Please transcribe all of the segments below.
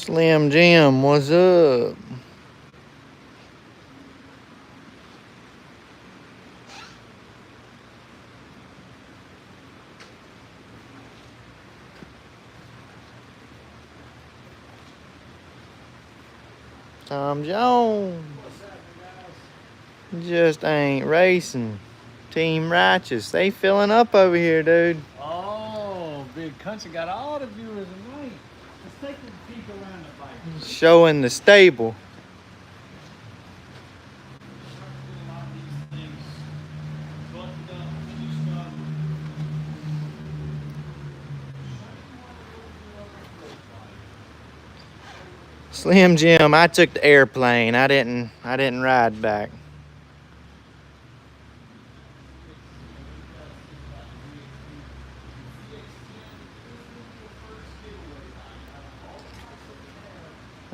Slim Jim, what's up? Tom Jones. Just ain't racing. Team Righteous, they filling up over here, dude. Oh, Big Country got all the viewers tonight. Let's take a peek around the bike. Showing the stable. A lot of these things buttoned up, finished up. Slim Jim, I took the airplane. I didn't ride back.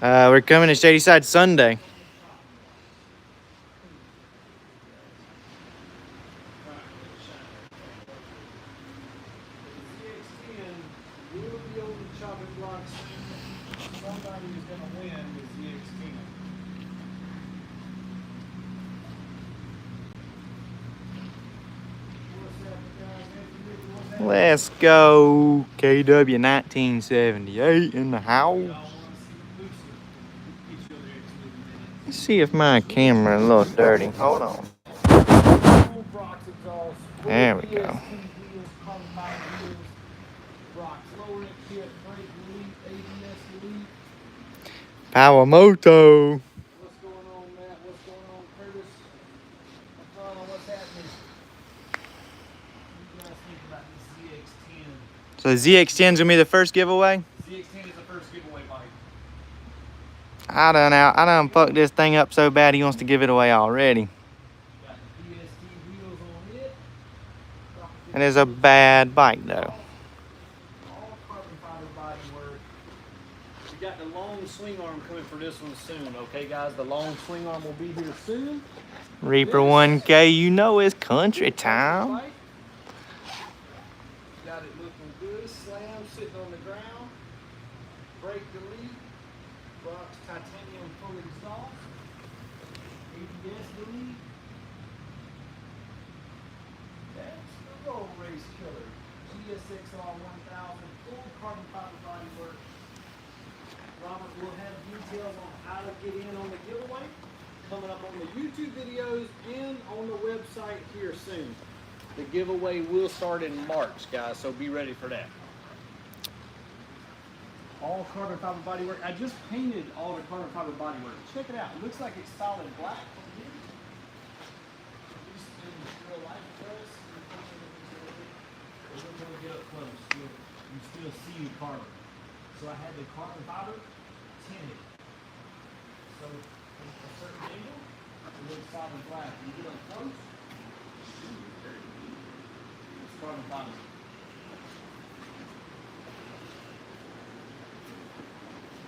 We're coming to Shadyside Sunday. Somebody who's going to win with ZX10. Let's go. KW 1978 in the house. Let's see if my camera a little dirty. Hold on. There we go. Power Moto. What's going on, Matt? What's going on, Curtis? What's happening? What do you guys think about this ZX10? So ZX10's gonna be the first giveaway? ZX10 is the first giveaway bike. I done fucked this thing up so bad he wants to give it away already. Got the BSD wheels on it. And it's a bad bike though. All carbon fiber body work. We got the long swing arm coming for this one soon, okay guys? The long swing arm will be here soon. Reaper 1K, you know it's country time. Got it looking good. Slam sitting on the ground. Brake delete. Box titanium full exhaust. ABS delete. That's the road race killer. GSXR 1000 full carbon fiber body work. Robert will have details on how to get in on the giveaway coming up on the YouTube videos and on the website here soon. The giveaway will start in March, guys, so be ready for that. All carbon fiber bodywork. I just painted all the carbon fiber bodywork. Check it out. It looks like it's solid black from here. At least in real life it does. We're going to get up close. You still see the carbon. So I had the carbon fiber tinted. So from a certain angle, it looks solid black. When you get up close, it's carbon fiber.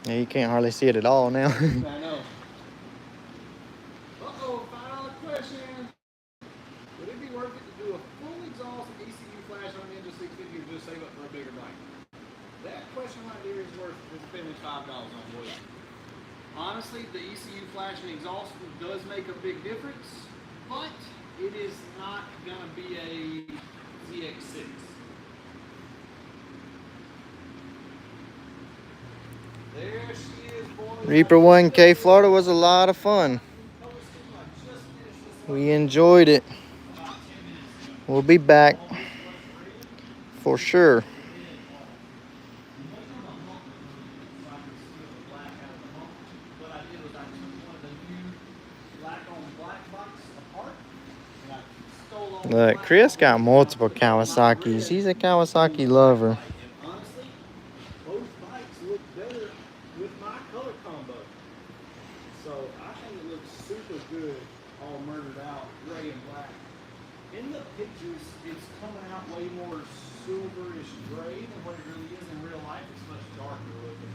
Yeah, you can't hardly see it at all now. I know. Uh-oh, final question. Would it be worth it to do a full exhaust ECU flash on the Ninja 650 or just save up for a bigger bike? That question right there is worth spending $5 on, boys. Honestly, the ECU flash and exhaust does make a big difference, but it is not going to be a ZX6. There she is, boys. Reaper 1K Florida was a lot of fun. We enjoyed it. We'll be back for sure. Look, Chris got multiple Kawasaki's. He's a Kawasaki lover. Honestly, both bikes look better with my color combo. So I think it looks super good, all murdered out, gray and black. In the pictures, it's coming out way more silverish gray than what it really is in real life. It's much darker looking.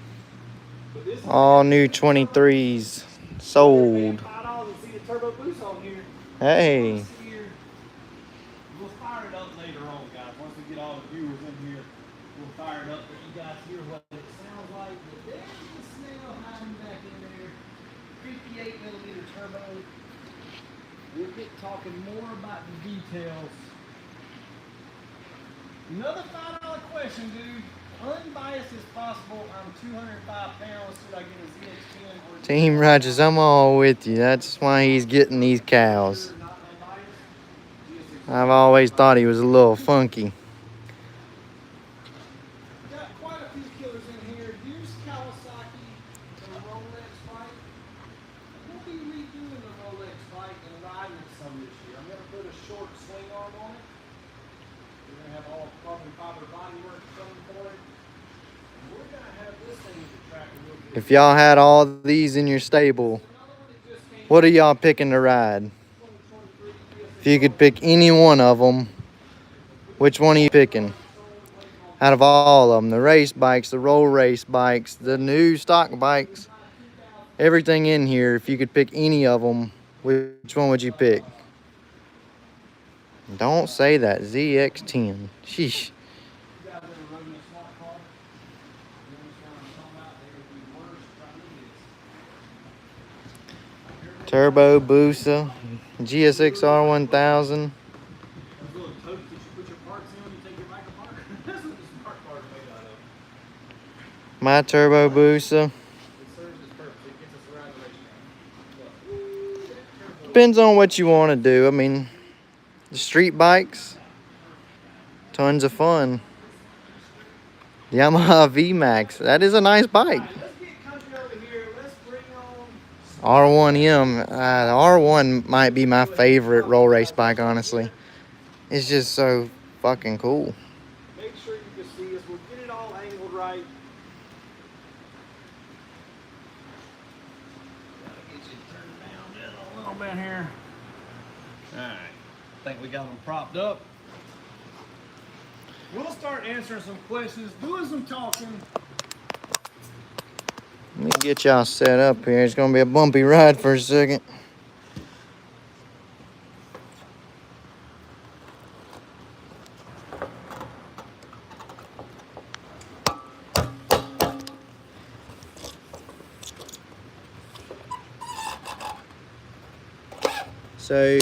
But this All new 23s sold. $5 and see the turbo boost on here. Hey. We'll fire it up later on, guys. Once we get all the viewers in here, we'll fire it up. But you guys hear what it sounds like. But there's the snail still hiding back in there. 58 millimeter turbo. We'll get talking more about the details. Another $5 question, dude. Unbiased as possible. I'm 205 pounds. Should I get a ZX10 or Team Rogers, I'm all with you. That's why he's getting these cows. I've always thought he was a little funky. Got quite a few killers in here. Used Kawasaki and Rolex bike. We'll be redoing the Rolex bike and riding it some this year. I'm going to put a short swing arm on it. We're going to have all carbon fiber bodywork coming for it. And we're going to have this thing at the track a little bit. If y'all had all these in your stable, what are y'all picking to ride? If you could pick any one of them, which one are you picking? Out of all of them, the race bikes, the roll race bikes, the new stock bikes, everything in here, if you could pick any of them, which one would you pick? Don't say that. ZX10. Sheesh. Turbo Boosa, GSX R1000. My Turbo Boosa. Depends on what you want to do. I mean, the street bikes, tons of fun. Yamaha VMAX, that is a nice bike. R1M, the R1 might be my favorite roll race bike, honestly. It's just so fucking cool. Make sure you can see us. We'll get it all angled right. Gotta get you turned down just a little bit here. Alright. I think we got them propped up. We'll start answering some questions, doing some talking. Let me get y'all set up here. It's gonna be a bumpy ride for a second. So,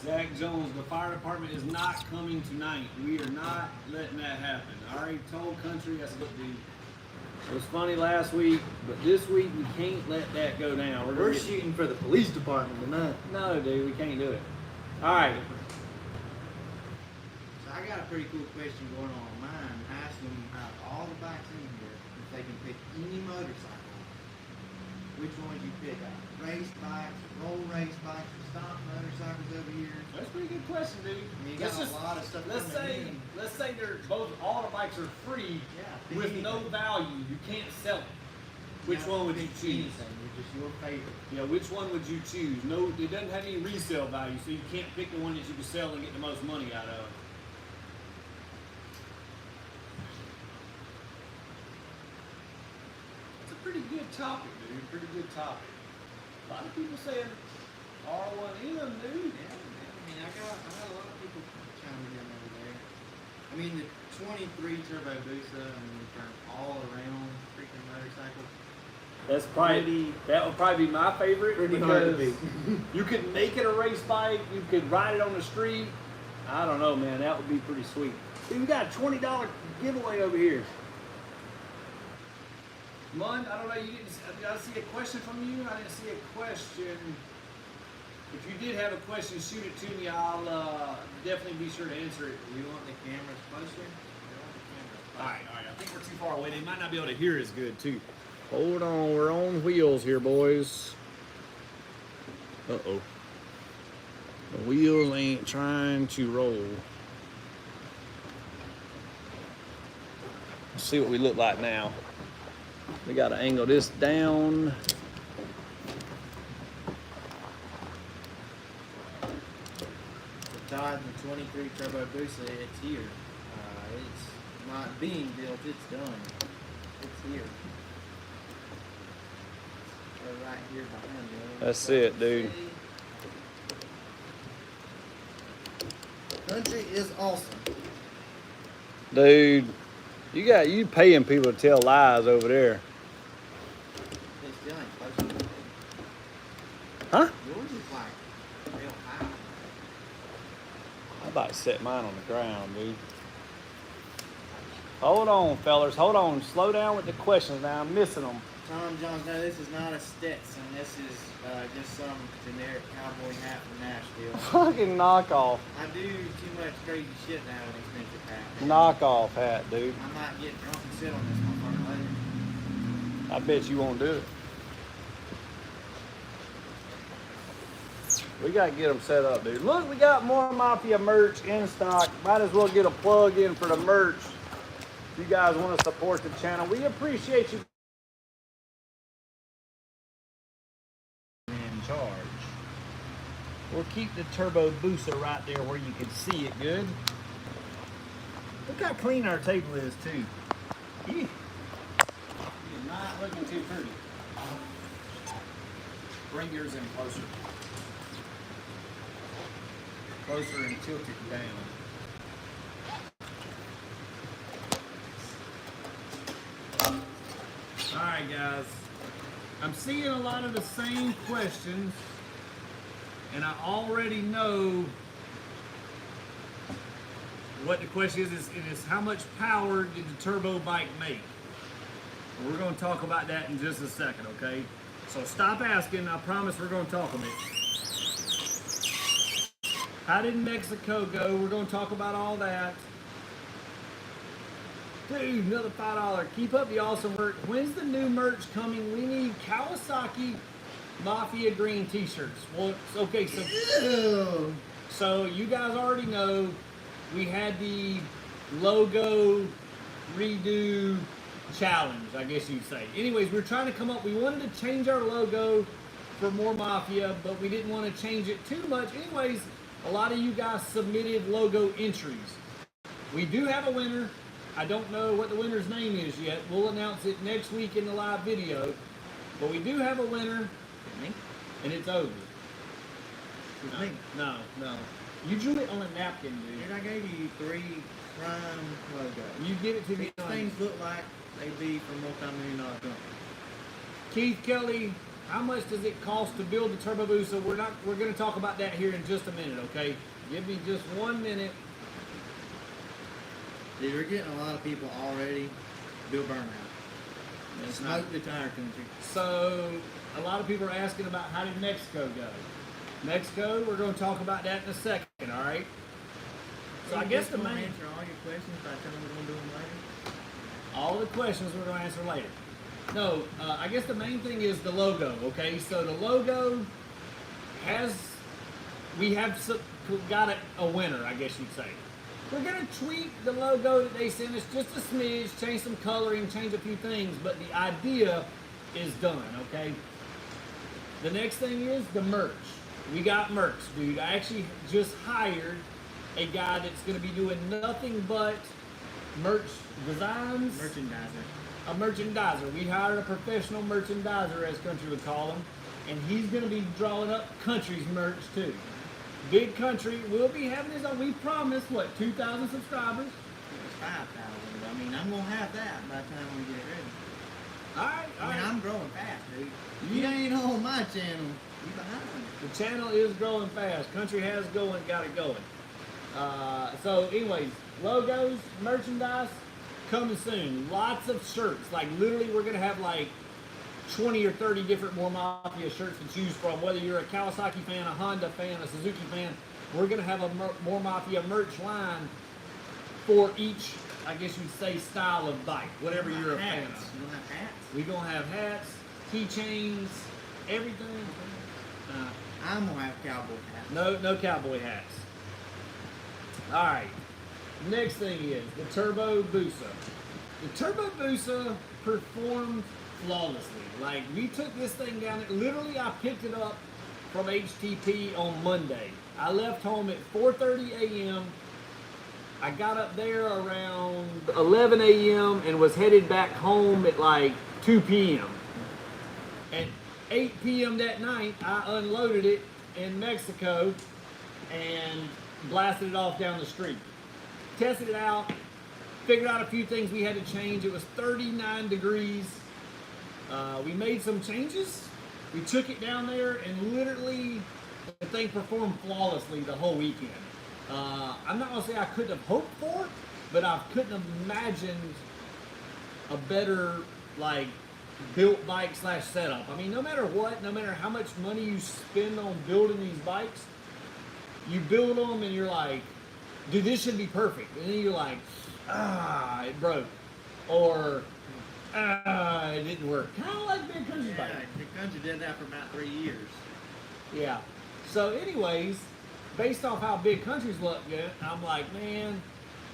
Zach Jones, the fire department is not coming tonight. We are not letting that happen. I already told Country, I said, look, dude, it was funny last week, but this week we can't let that go down. we're shooting for the police department tonight. No, dude, we can't do it. All right. So I got a pretty cool question going on mine. Asking them out of all the bikes in here, if they can pick any motorcycle, which one would you pick out? Race bikes, roll race bikes, stock motorcycles over here. That's a pretty good question, dude. I mean, you got a lot of stuff. Let's say they're both, all the bikes are free with no value. You can't sell it. Which one would you choose? Which is your favorite? Yeah, which one would you choose? No, it doesn't have any resale value, so you can't pick the one that you can sell and get the most money out of. It's a pretty good topic, dude. Pretty good topic. A lot of people saying R1M, dude. Yeah, I mean, I got a lot of people chiming in over there. I mean, the 23 Turbo Boosa, I mean, for all around freaking motorcycle. That would probably be my favorite. Pretty hard to because beat. You could make it a race bike. You could ride it on the street. I don't know, man. That would be pretty sweet. Dude, we got a $20 giveaway over here. Mund, I don't know. Did I see a question from you? I didn't see a question. If you did have a question, shoot it to me. I'll definitely be sure to answer it. Do you want the cameras closer? All right. I think we're too far away. They might not be able to hear as good, too. Hold on. We're on wheels here, boys. Uh-oh. The wheels ain't trying to roll. Let's see what we look like now. We got to angle this down. The Todd and the 23 Turbo Boosa, it's here. It's not being built, it's done. It's here. They're right here behind you. That's it, dude. Country is awesome. Dude, You paying people to tell lies over there. They still ain't close to it. Huh? Yours is like real high. I'm about to set mine on the ground, dude. Hold on, fellas. Hold on. Slow down with the questions now. I'm missing them. Tom Jones, no, this is not a Stetson. This is just some generic cowboy hat from Nashville. Fucking knockoff. I do too much crazy shit now with expensive hats. Knockoff hat, dude. I might get drunk and sit on this motherfucker later. I bet you won't do it. We gotta get them set up, dude. Look, we got more Mafia merch in stock. Might as well get a plug in for the merch. If you guys want to support the channel, we appreciate you. In charge. We'll keep the turbo booster right there where you can see it good. Look how clean our table is too. It's not looking too pretty. Bring yours in closer. Closer and tilt it down. Alright guys, I'm seeing a lot of the same questions and I already know what the question is. It is how much power did the turbo bike make? We're going to talk about that in just a second, okay? So stop asking, I promise we're going to talk about it. How did Mexico go? We're going to talk about all that. Dude, another $5. Keep up the awesome work. When's the new merch coming? We need Kawasaki Mafia green t-shirts. Well, okay, so you guys already know we had the logo redo challenge, I guess you'd say. Anyways, we're trying to come up, we wanted to change our logo for more Mafia, but we didn't want to change it too much. Anyways, a lot of you guys submitted logo entries. We do have a winner. I don't know what the winner's name is yet. We'll announce it next week in the live video. But we do have a winner, and it's over. No. You drew it on a napkin, dude. And I gave you 3 prime logos. You give it to me. These things look like they'd be from multi-million-dollar company. Keith Kelly, how much does it cost to build the turbo boost? So we're going to talk about that here in just a minute, okay? Give me just 1 minute. Dude, we're getting a lot of people already. Bill Burnout. Smoke the tire country. So a lot of people are asking about how did Mexico go? Mexico, we're going to talk about that in a second, all right? So I guess the main answer all your questions by telling we're going to do them later. All the questions we're going to answer later. No, I guess the main thing is the logo, okay? So the logo we have got a winner, I guess you'd say. We're going to tweak the logo that they sent us just a smidge, change some coloring, change a few things, but the idea is done, okay? The next thing is the merch. We got merch, dude. I actually just hired a guy that's going to be doing nothing but merch designs. Merchandiser. A merchandiser. We hired a professional merchandiser, as country would call him, and he's going to be drawing up country's merch too. Big Country will be having his own. We promised, what, 2,000 subscribers? It's 5,000. I mean, I'm going to have that by the time we get ready. All right. I mean, I'm growing fast, dude. You ain't on my channel. You behind. The channel is growing fast. Country has got it going. So, anyways, logos, merchandise, coming soon. Lots of shirts. Like, literally, we're going to have, like, 20 or 30 different more Mafia shirts to choose from. Whether you're a Kawasaki fan, a Honda fan, a Suzuki fan, we're going to have a more Mafia merch line for each, I guess you'd say, style of bike, whatever you're a fan of. You want to have hats? We're going to have hats, keychains, everything. I'm going to have cowboy hats. No cowboy hats. All right. Next thing is the Turbo Boosa. The Turbo Boosa performed flawlessly. Like, we took this thing down. Literally, I picked it up from HTP on Monday. I left home at 4:30 a.m. I got up there around 11 a.m. and was headed back home at like 2 p.m. At 8 p.m. that night, I unloaded it in Mexico and blasted it off down the street. Tested it out. Figured out a few things we had to change. It was 39 degrees. We made some changes. We took it down there, and literally the thing performed flawlessly the whole weekend. I'm not gonna say I couldn't have hoped for it, but I couldn't have imagined a better like built bike slash setup. I mean, no matter what, no matter how much money you spend on building these bikes, you build them and you're like, dude, this should be perfect. And then you're like, it broke. Or, it didn't work. Kind of like Big Country bike. Big Country did that for about 3 years. Yeah. So anyways, based off how Big Country's look good, I'm like, man,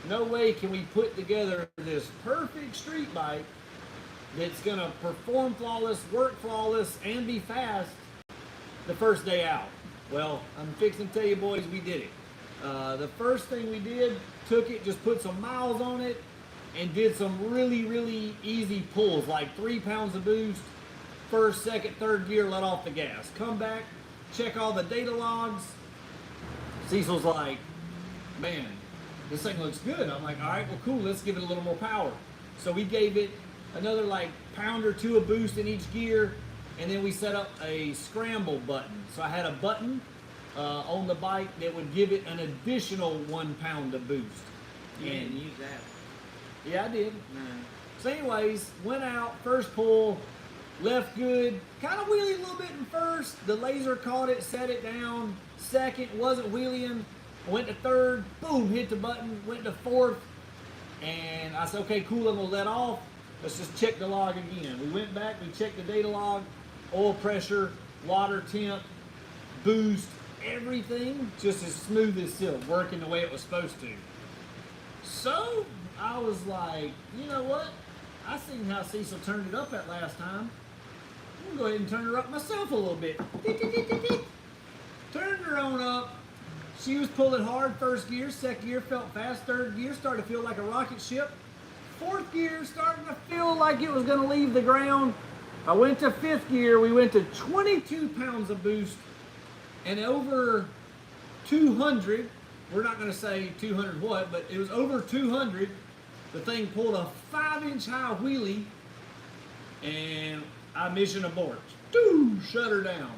no way can we put together this perfect street bike that's gonna perform flawless, work flawless, and be fast the first day out. Well, I'm fixing to tell you boys, we did it. The first thing we did, took it, just put some miles on it, and did some really, really easy pulls, like 3 pounds of boost, first, second, third gear, let off the gas. Come back, check all the data logs. Cecil's like, man, this thing looks good. I'm like, all right, well, cool, let's give it a little more power. So we gave it another like pound or two of boost in each gear, and then we set up a scramble button. So I had a button on the bike that would give it an additional 1 pound of boost. You didn't use that. Yeah, I did. No. So anyways, went out, first pull, left good, kind of wheelie a little bit in first. The laser caught it, set it down. Second, wasn't wheeling. Went to third, boom, hit the button. Went to fourth, and I said, okay, cool, I'm gonna let off. Let's just check the log again. We went back, we checked the data log, oil pressure, water temp, boost, everything just as smooth as silk, working the way it was supposed to. So I was like, you know what? I seen how Cecil turned it up that last time. I'm gonna go ahead and turn her up myself a little bit. Turned her on up. She was pulling hard first gear, second gear felt fast, third gear started to feel like a rocket ship. Fourth gear starting to feel like it was going to leave the ground. I went to fifth gear. We went to 22 pounds of boost and over 200. We're not going to say 200 what, but it was over 200. The thing pulled a 5-inch high wheelie, and I mission abort. Shut her down.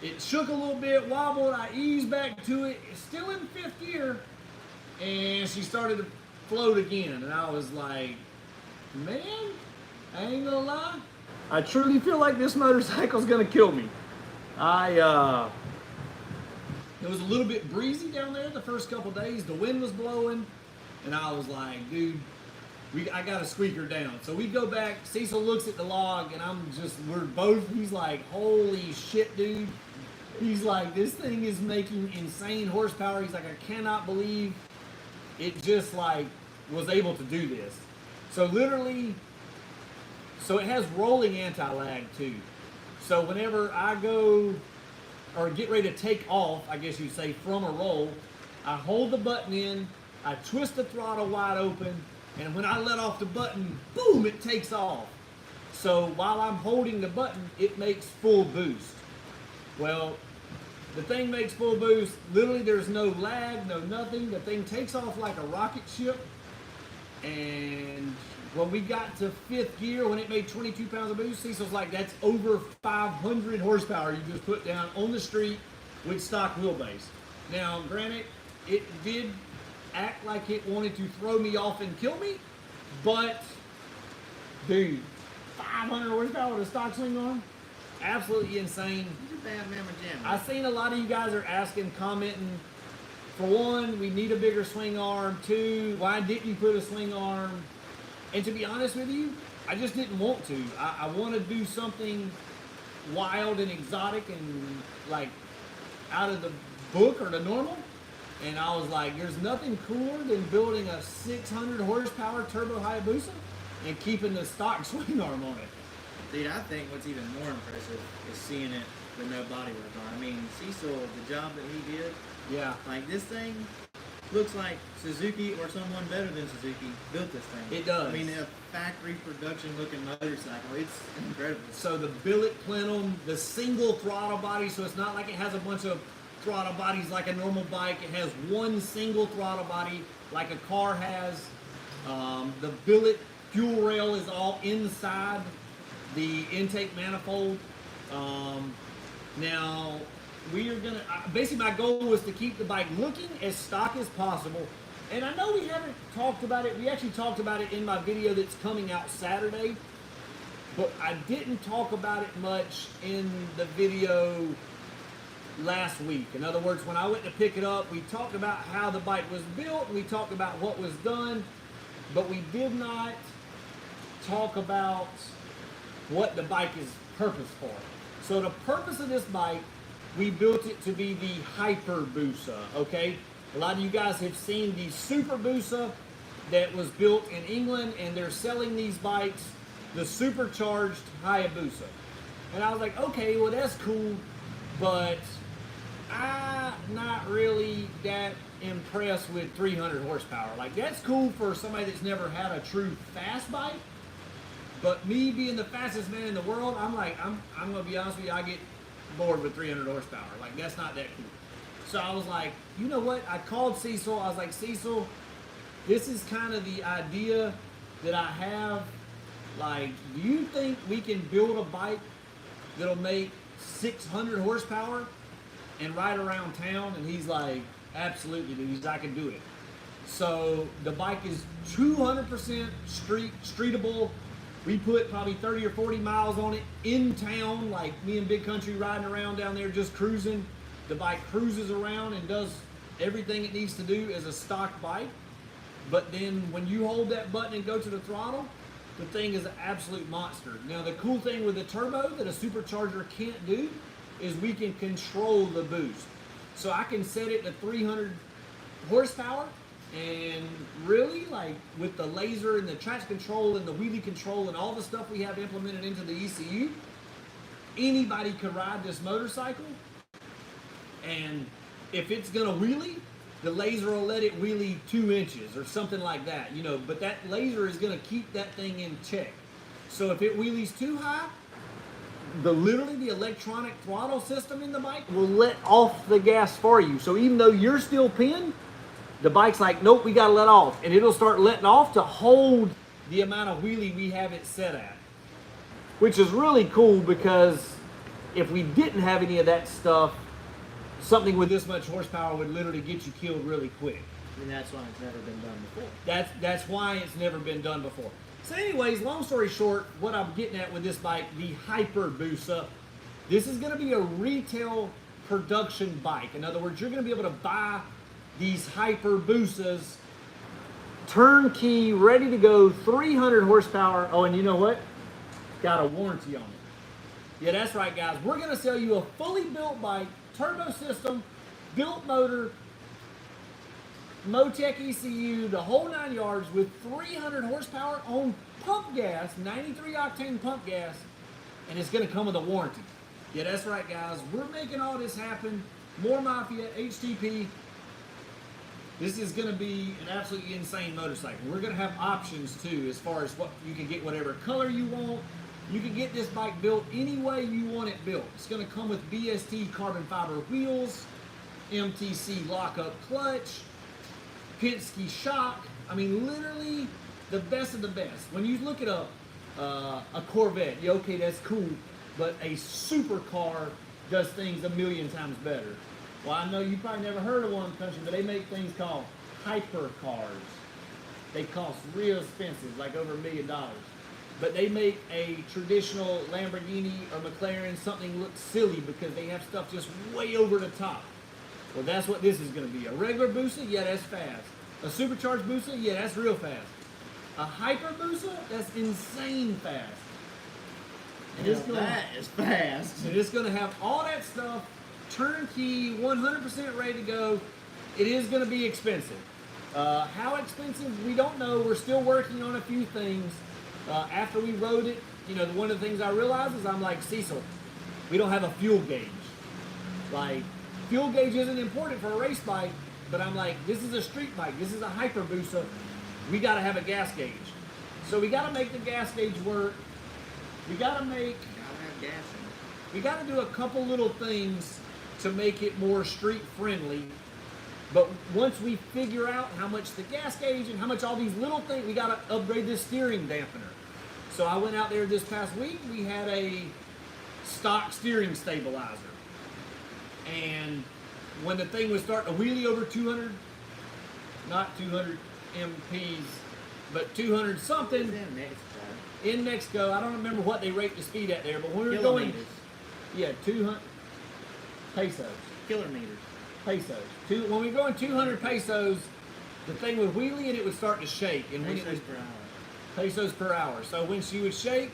It shook a little bit, wobbled. I eased back to it. It's still in fifth gear, and she started to float again, and I was like, man, I ain't gonna lie, I truly feel like this motorcycle's gonna kill me. It was a little bit breezy down there the first couple days. The wind was blowing, and I was like, dude, I gotta squeak her down. So we go back, Cecil looks at the log, and we're both, he's like, holy shit, dude. He's like, this thing is making insane horsepower. He's like, I cannot believe it just like was able to do this. So literally, so it has rolling anti-lag too. So whenever I go or get ready to take off, I guess you'd say, from a roll, I hold the button in, I twist the throttle wide open, and when I let off the button, boom, it takes off. So while I'm holding the button, it makes full boost. Well, the thing makes full boost. Literally, there's no lag, no nothing. The thing takes off like a rocket ship. And when we got to fifth gear, when it made 22 pounds of boost, Cecil's like, that's over 500 horsepower you just put down on the street with stock wheelbase. Now, granted, it did act like it wanted to throw me off and kill me, but, dude, 500 horsepower with a stock swing arm? Absolutely insane. He's a bad mamma jamma. I've seen a lot of you guys are asking, commenting, for one, we need a bigger swing arm. Two, why didn't you put a swing arm? And to be honest with you, I just didn't want to. I want to do something wild and exotic and like out of the book or the normal. And I was like, there's nothing cooler than building a 600 horsepower turbo Hayabusa and keeping the stock swing arm on it. Dude, I think what's even more impressive is seeing it with no bodywork on. I mean, Cecil, the job that he did, Yeah. like this thing looks like Suzuki or someone better than Suzuki built this thing. It does. I mean, a factory production looking motorcycle. It's incredible. So the billet plenum, the single throttle body, so it's not like it has a bunch of throttle bodies like a normal bike. It has one single throttle body like a car has. The billet fuel rail is all inside the intake manifold. Now, we are gonna, basically my goal was to keep the bike looking as stock as possible. And I know we haven't talked about it, we actually talked about it in my video that's coming out Saturday, but I didn't talk about it much in the video last week. In other words, when I went to pick it up, we talked about how the bike was built, we talked about what was done, but we did not talk about what the bike is purpose for. So the purpose of this bike, we built it to be the hyperboosa, okay? A lot of you guys have seen the superboosa that was built in England, and they're selling these bikes, the supercharged Hayabusa. And I was like, okay, well that's cool, but I'm not really that impressed with 300 horsepower. Like, that's cool for somebody that's never had a true fast bike, but me being the fastest man in the world, I'm like, I'm gonna be honest with you, I get bored with 300 horsepower. Like, that's not that cool. So I was like, you know what? I called Cecil. I was like, Cecil, this is kind of the idea that I have. Like, do you think we can build a bike that'll make 600 horsepower and ride around town? And he's like, absolutely, dude. I can do it. So the bike is 200% streetable. We put probably 30 or 40 miles on it in town, like me and Big Country riding around down there just cruising. The bike cruises around and does everything it needs to do as a stock bike. But then when you hold that button and go to the throttle, the thing is an absolute monster. Now the cool thing with the turbo that a supercharger can't do is we can control the boost. So I can set it to 300 horsepower, and really, like, with the laser and the traction control and the wheelie control and all the stuff we have implemented into the ECU, anybody could ride this motorcycle. And if it's gonna wheelie, the laser will let it wheelie 2 inches or something like that, you know, but that laser is gonna keep that thing in check. So if it wheelies too high, literally the electronic throttle system in the bike will let off the gas for you. So even though you're still pinned, the bike's like, nope, we gotta let off. And it'll start letting off to hold the amount of wheelie we have it set at. Which is really cool, because if we didn't have any of that stuff, something with this much horsepower would literally get you killed really quick. And that's why it's never been done before. That's why it's never been done before. So anyways, long story short, what I'm getting at with this bike, the hyperboosa, this is gonna be a retail production bike. In other words, you're gonna be able to buy these hyperboosas turnkey, ready to go, 300 horsepower. Oh, and you know what? Got a warranty on it. Yeah, that's right, guys. We're gonna sell you a fully built bike, turbo system, built motor, Motec ECU, the whole 9 yards, with 300 horsepower on pump gas, 93 octane pump gas, and it's gonna come with a warranty. Yeah, that's right, guys. We're making all this happen. More Mafia, HTP. This is gonna be an absolutely insane motorcycle. We're gonna have options too, as far as what you can get, whatever color you want. You can get this bike built any way you want it built. It's gonna come with BST carbon fiber wheels, MTC lockup clutch, Penske shock. I mean, literally the best of the best. When you look at a Corvette, yeah, okay, that's cool, but a supercar does things a million times better. Well, I know you probably never heard of one, Country, but they make things called hypercars. They cost real expensive, like over $1 million. But they make a traditional Lamborghini or McLaren something look silly because they have stuff just way over the top. Well, that's what this is going to be. A regular Boosa, yeah, that's fast. A supercharged Boosa, yeah, that's real fast. A hyper Boosa, that's insane fast. And Now that is fast. And it's going to have all that stuff, turnkey, 100% ready to go. It is going to be expensive. How expensive, we don't know. We're still working on a few things. After we rode it, you know, one of the things I realized is I'm like, Cecil, we don't have a fuel gauge. Like, fuel gauge isn't important for a race bike, but I'm like, this is a street bike. This is a hyperboosa. We got to have a gas gauge. So we got to make the gas gauge work. We got to make, we got to do a couple little things to make it more street friendly. But once we figure out how much the gas gauge and how much all these little things, we got to upgrade this steering dampener. So I went out there this past week. We had a stock steering stabilizer, and when the thing was starting to wheelie over 200, not 200 MPs, but 200 something in Mexico. I don't remember what they rate the speed at there, but when we were going, 200 pesos. Killer meters. Pesos. When we were going 200 pesos, the thing would wheelie and it would start to shake. And when it was per hour. pesos per hour. So when she would shake,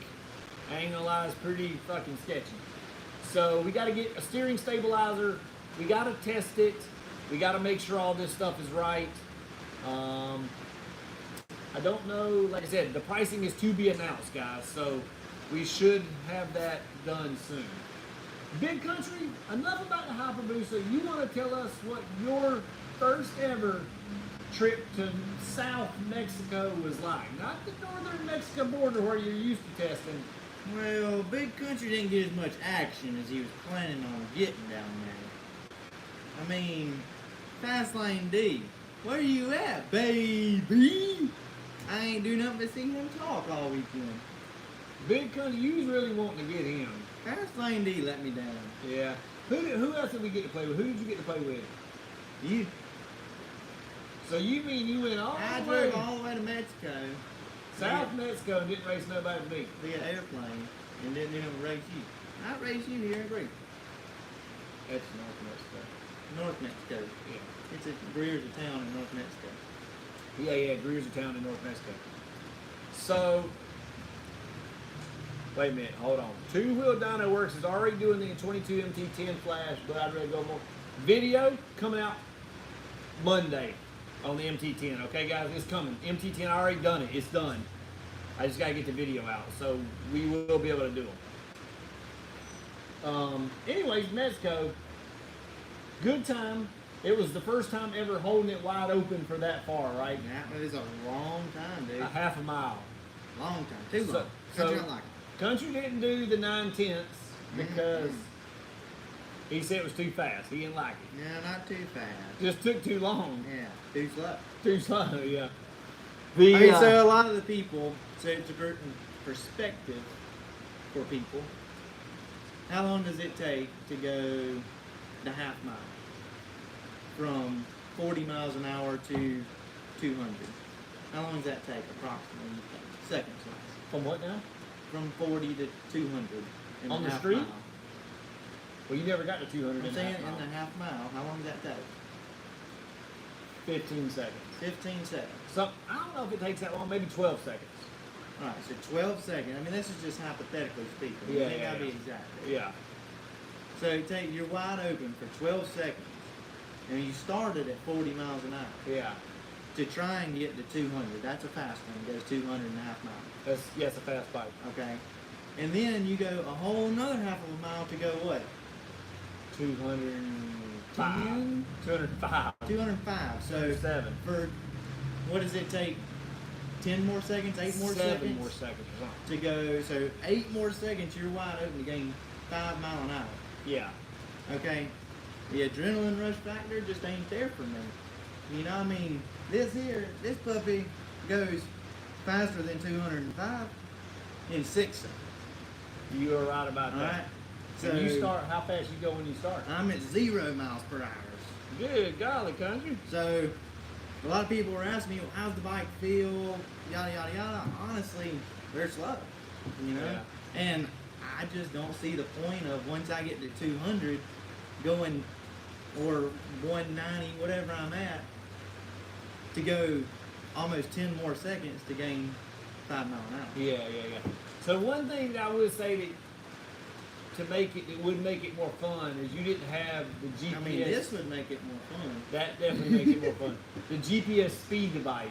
I ain't gonna lie, it's pretty fucking sketchy. So we got to get a steering stabilizer. We got to test it. We got to make sure all this stuff is right. I don't know. Like I said, the pricing is to be announced, guys. So we should have that done soon. Big Country, enough about the hyperboosa. You want to tell us what your first ever trip to South Mexico was like? Not the northern Mexico border where you're used to testing. Well, Big Country didn't get as much action as he was planning on getting down there. I mean, Fast Lane D, where you at, baby? I ain't do nothing but see him talk all weekend. Big Country, you was really wanting to get him. Fast Lane D let me down. Yeah. Who else did we get to play with? Who did you get to play with? You. So you mean you went all I the way drove all the way to Mexico. South Mexico and didn't race nobody but me? Via airplane and didn't even race you. I raced you here in Greece. That's North Mexico. North Mexico. Yeah. It's a Greer's a town in North Mexico. Yeah, Greer's a town in North Mexico. So, wait a minute, hold on. Two Wheel Dyno Works is already doing the 22 MT10 Flash, but I'd rather go more. Video coming out Monday on the MT10. Okay, guys, it's coming. MT10, I already done it. It's done. I just gotta get the video out, so we will be able to do them. Anyways, Mexico, good time. It was the first time ever holding it wide open for that far, right? That was a long time, dude. A half a mile. Long time. Too long. Country don't like it. Country didn't do the 9/10 because he said it was too fast. He didn't like it. No, not too fast. Just took too long. Yeah, too slow. Too slow, yeah. I mean, so a lot of the people, so to put in perspective for people, how long does it take to go the half mile? From 40 miles an hour to 200. How long does that take approximately? Seconds. From what now? From 40 to 200 in On a the half street? mile. Well, you never got to 200 I'm in saying half mile. in the half mile, how long does that take? 15 seconds. 15 seconds. So, I don't know if it takes that long, maybe 12 seconds. Alright, so 12 seconds. I mean, this is just hypothetically speaking. Yeah, It may yeah, not yeah. be exact. Yeah. So you're wide open for 12 seconds, and you started at 40 miles an hour. Yeah. To try and get to 200, that's a fast one. It goes 200 and a half miles. That's a fast bike. Okay. And then you go a whole another half of a mile to go what? 205. 205. 205. So 7. for, what does it take? 10 more seconds? 8 more 7 seconds? more seconds or something. To go, so 8 more seconds you're wide open to gain 5 mile an hour. Yeah. Okay? The adrenaline rush factor just ain't there for me. You know, I mean, this puppy goes faster than 205 in 6 seconds. You are right about that. Alright? So you start, how fast you go when you start? I'm at 0 miles per hour. Good golly, Country. So, a lot of people were asking me, well, how's the bike feel? Yada, yada, yada. Honestly, they're slow, you know? Yeah. And I just don't see the point of once I get to 200 going, or 190, whatever I'm at, to go almost 10 more seconds to gain 5 mile an hour. Yeah. So one thing that I would say that it would make it more fun is you didn't have the GPS. I mean, this would make it more fun. That definitely makes it more fun. The GPS speed device.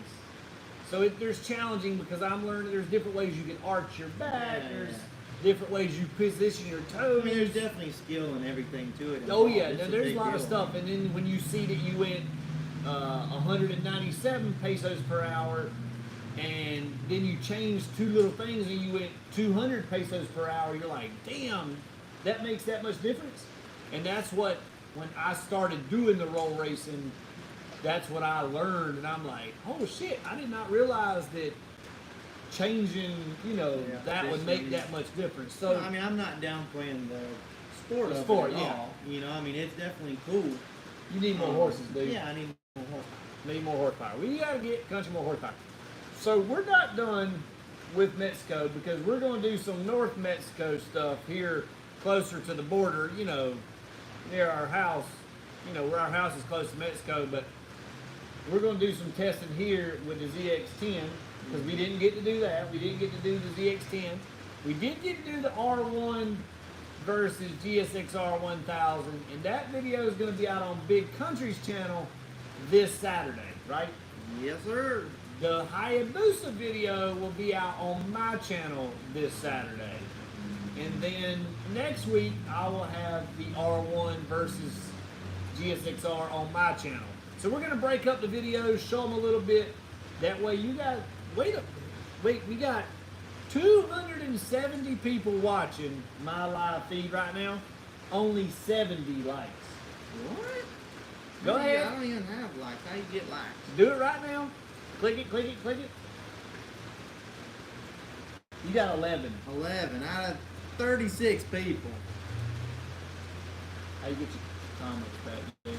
So there's challenging because I'm learning there's different ways you can arch your back. Yeah, There's yeah. different ways you position your toes. I mean, there's definitely skill and everything to it. Oh involved. yeah, It's there's big a lot of deal. stuff. And then when you see that you went 197 pesos per hour, and then you changed 2 little things and you went 200 pesos per hour, you're like, damn, that makes that much difference. And that's what, when I started doing the roll racing, that's what I learned, and I'm like, oh shit, I did not realize that changing, that would make that much difference. So no, I mean, I'm not downplaying the sport of it at all. You know, I mean, it's definitely cool. You need more horses, dude. Yeah, I need more horsepower. Need more horsepower. We gotta get country more horsepower. So we're not done with Mexico because we're gonna do some North Mexico stuff here closer to the border, near our house, where our house is close to Mexico, but we're gonna do some testing here with the ZX10 because we didn't get to do that. We didn't get to do the ZX10. We did get to do the R1 versus GSX-R 1000, and that video is going to be out on Big Country's channel this Saturday, right? Yes, sir. The Hayabusa video will be out on my channel this Saturday. And then next week, I will have the R1 versus GSX-R on my channel. So we're going to break up the videos, show them a little bit. That way you guys, wait, we got 270 people watching my live feed right now. Only 70 likes. What? Go ahead. I don't even have likes. How you get likes? Do it right now. Click it, click it, click it. You got 11. 11 out of 36 people. How you get your comments back, dude?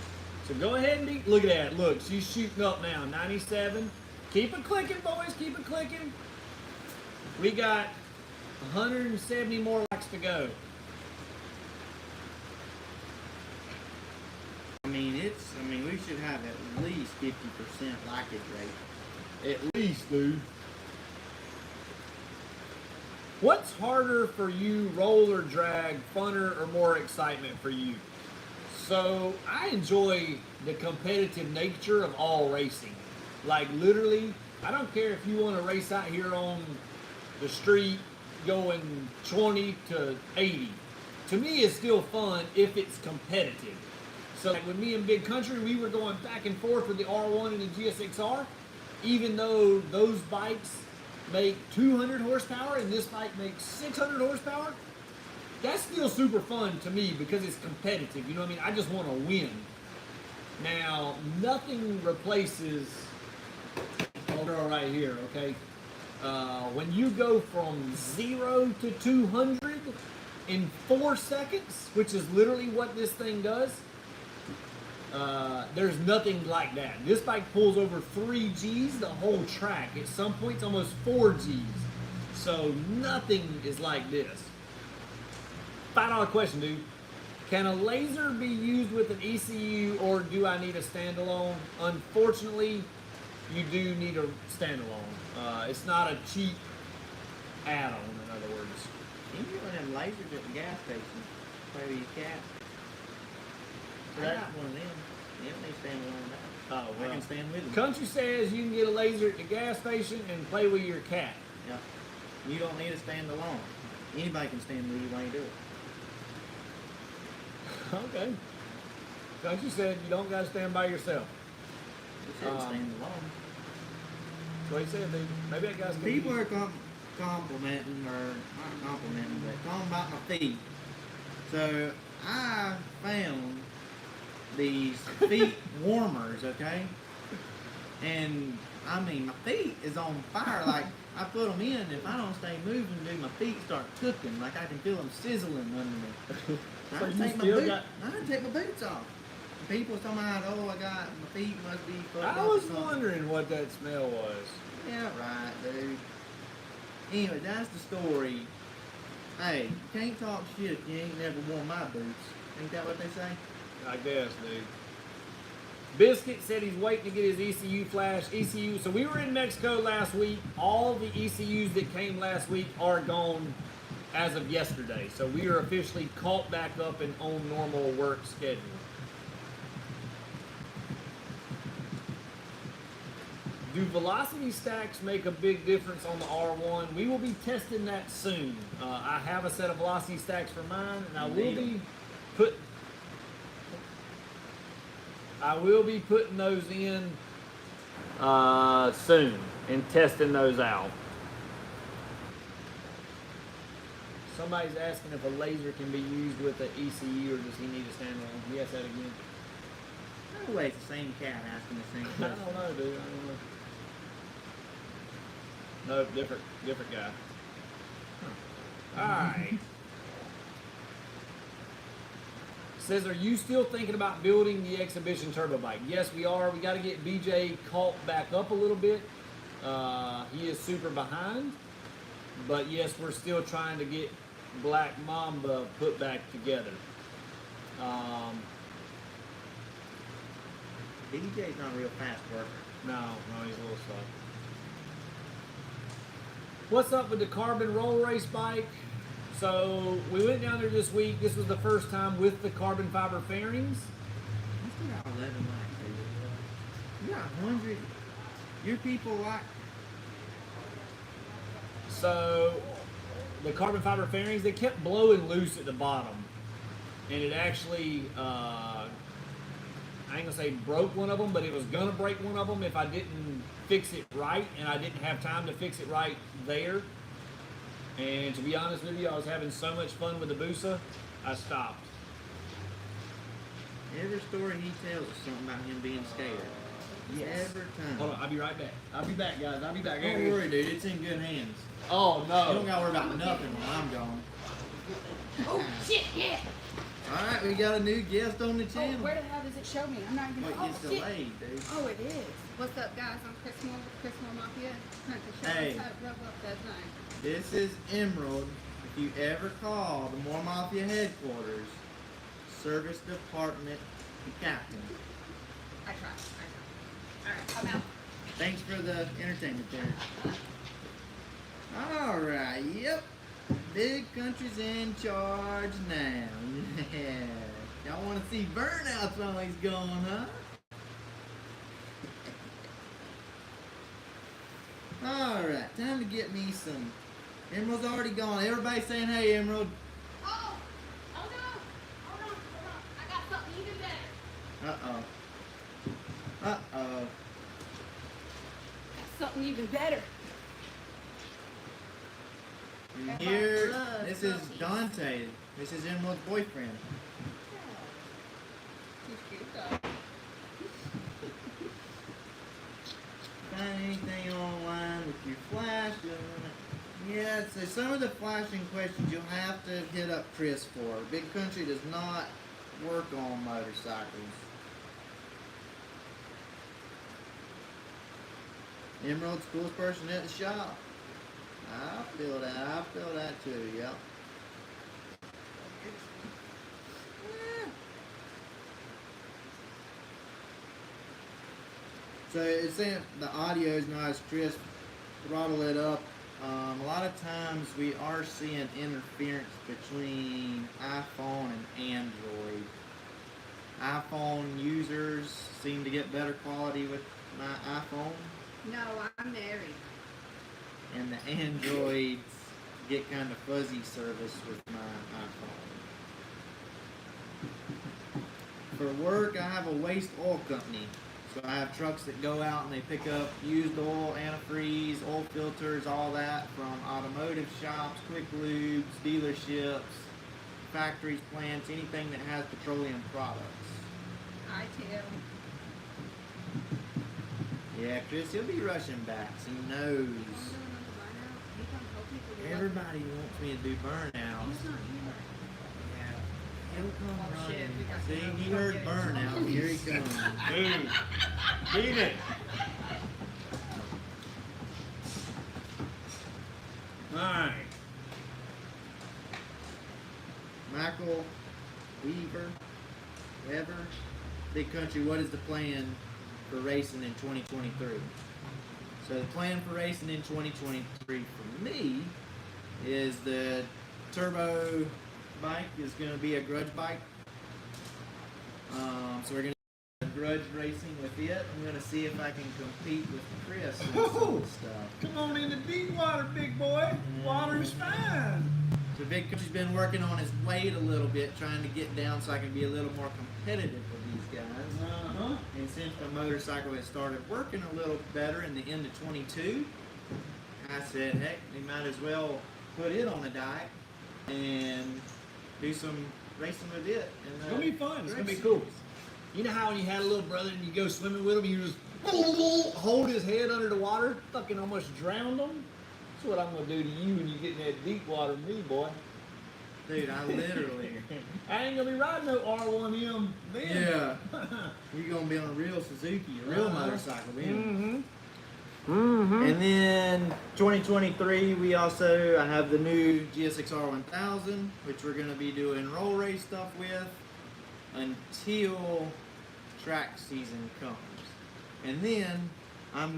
So go ahead and look at that. Look, she's shooting up now. 97. Keep it clicking, boys. Keep it clicking. We got 170 more likes to go. I mean, we should have at least 50% likage rate. At least, dude. What's harder for you, roll or drag, funner or more excitement for you? So I enjoy the competitive nature of all racing. Like literally, I don't care if you want to race out here on the street going 20 to 80. To me, it's still fun if it's competitive. So like with me and Big Country, we were going back and forth with the R1 and the GSX-R, even though those bikes make 200 horsepower and this bike makes 600 horsepower. That's still super fun to me because it's competitive. You know what I mean? I just want to win. Now, nothing replaces a girl right here, okay? When you go from 0 to 200 in 4 seconds, which is literally what this thing does, there's nothing like that. This bike pulls over 3 Gs the whole track. At some points, almost 4 Gs. So nothing is like this. $5 question, dude. Can a laser be used with an ECU or do I need a standalone? Unfortunately, you do need a standalone. It's not a cheap add-on, in other words. You can get one of them lasers at the gas station. Play with your cat. I got one of them. You don't need standalone now. Oh, well. I can stand with them. Country says you can get a laser at the gas station and play with your cat. Yeah. You don't need a standalone. Anybody can stand with you while you do it. Okay. Country said you don't got to stand by yourself. You shouldn't stand alone. That's what he said, dude. Maybe that guy's People are complimenting, or not complimenting, but talking about my feet. So I found these feet warmers, okay? And I mean, my feet is on fire. Like I put them in. If I don't stay moving, dude, my feet start cooking. Like I can feel them sizzling under me. So I didn't take my boots off. People was talking about, oh, my feet must be fucked up. I was wondering what that smell was. Yeah, right, dude. Anyway, that's the story. Hey, you can't talk shit if you ain't never worn my boots. Ain't that what they say? I guess, dude. Biscuit said he's waiting to get his ECU flash. ECU. So we were in Mexico last week. All the ECUs that came last week are gone as of yesterday. So we are officially caught back up and on normal work schedule. Do velocity stacks make a big difference on the R1? We will be testing that soon. I have a set of velocity stacks for mine, and I will be putting those in soon and testing those out. Somebody's asking if a laser can be used with an ECU or does he need a standalone? Can you ask that again? Always the same cat asking the same I question. don't know, dude. I don't know. No, different guy. All right. Says, are you still thinking about building the exhibition turbo bike? Yes, we are. We got to get BJ caught back up a little bit. He is super behind. But yes, we're still trying to get Black Mamba put back together. DJ's not a real fast worker. No, he's a little slow. What's up with the carbon roll race bike? So we went down there this week. This was the first time with the carbon fiber fairings. You still got 11 laps, dude. You got 100. Your people like. So the carbon fiber fairings, they kept blowing loose at the bottom. And it actually, I ain't gonna say broke one of them, but it was gonna break one of them if I didn't fix it right, and I didn't have time to fix it right there. And to be honest with you, I was having so much fun with the Boosa, I stopped. Every story he tells is something about him being scared. Yes. Every time. Hold on, I'll be right back. I'll be back, guys. I'll be back. Don't worry, dude. It's in good hands. Oh, no. You don't gotta worry about nothing while I'm gone. Oh, shit, yeah. Alright, we got a new guest on the Oh, channel. where the hell does it show me? I'm not even. Well, Oh, it's shit. delayed, dude. Oh, it is. What's up, guys? I'm Chris Moore with Chris Moore Mafia. Trying to show Hey. us how to rub up that thing. This is Emerald. If you ever call the More Mafia headquarters, service department captain. I tried. Alright, I'm out. Thanks for the entertainment there. Alright, yep. Big Country's in charge now. Yeah. Y'all want to see burnouts while he's gone, huh? Alright, time to get me some. Emerald's already gone. Everybody saying hey, Emerald. Oh! Oh no! Hold on. I got something even better. Uh-oh. Uh-oh. Got something even better. And here, this is Dante. This is Emerald's boyfriend. He's cute though. Find anything online with your flash? Yeah, so some of the flashing questions you'll have to hit up Chris for. Big Country does not work on motorcycles. Emerald's coolest person at the shop. I feel that too, yep. So it's saying the audio is not as crisp. Throttle it up. A lot of times we are seeing interference between iPhone and Android. iPhone users seem to get better quality with my iPhone, No, I'm married. and the Androids get kind of fuzzy service with my iPhone. For work, I have a waste oil company. So I have trucks that go out and they pick up used oil, antifreeze, oil filters, all that from automotive shops, quick lubes, dealerships, factories, plants, anything that has petroleum products. I tell. Yeah, Chris, he'll be rushing back. He knows. Everybody wants me to do burnout. He's not here. Yeah, he'll come Oh, shit, running. we got See, to he go heard get it. burnout. Here he comes. Dude, beat it. Alright. Michael Weber, Big Country, what is the plan for racing in 2023? So the plan for racing in 2023 for me is the turbo bike is going to be a grudge bike. So we're going to do grudge racing with it. I'm going to see if I can compete with Chris and some stuff. Come on in the deep water, big boy. Water's fine. So Big Country's been working on his weight a little bit, trying to get down so I can be a little more competitive with these guys. Uh-huh. And since my motorcycle has started working a little better in the end of 22, I said, heck, we might as well put it on a diet and do some racing with it. It's gonna be fun. It's gonna be cool. You know how when you had a little brother and you go swimming with him, you just hold his head under the water, fucking almost drowned him? That's what I'm gonna do to you when you get in that deep water with me, boy. Dude, I literally. I ain't gonna be riding no R1M then. Yeah. You're gonna be on a real Suzuki, a real motorcycle then. And then 2023, we also have the new GSX-R 1000, which we're gonna be doing roll race stuff with until track season comes. And then I'm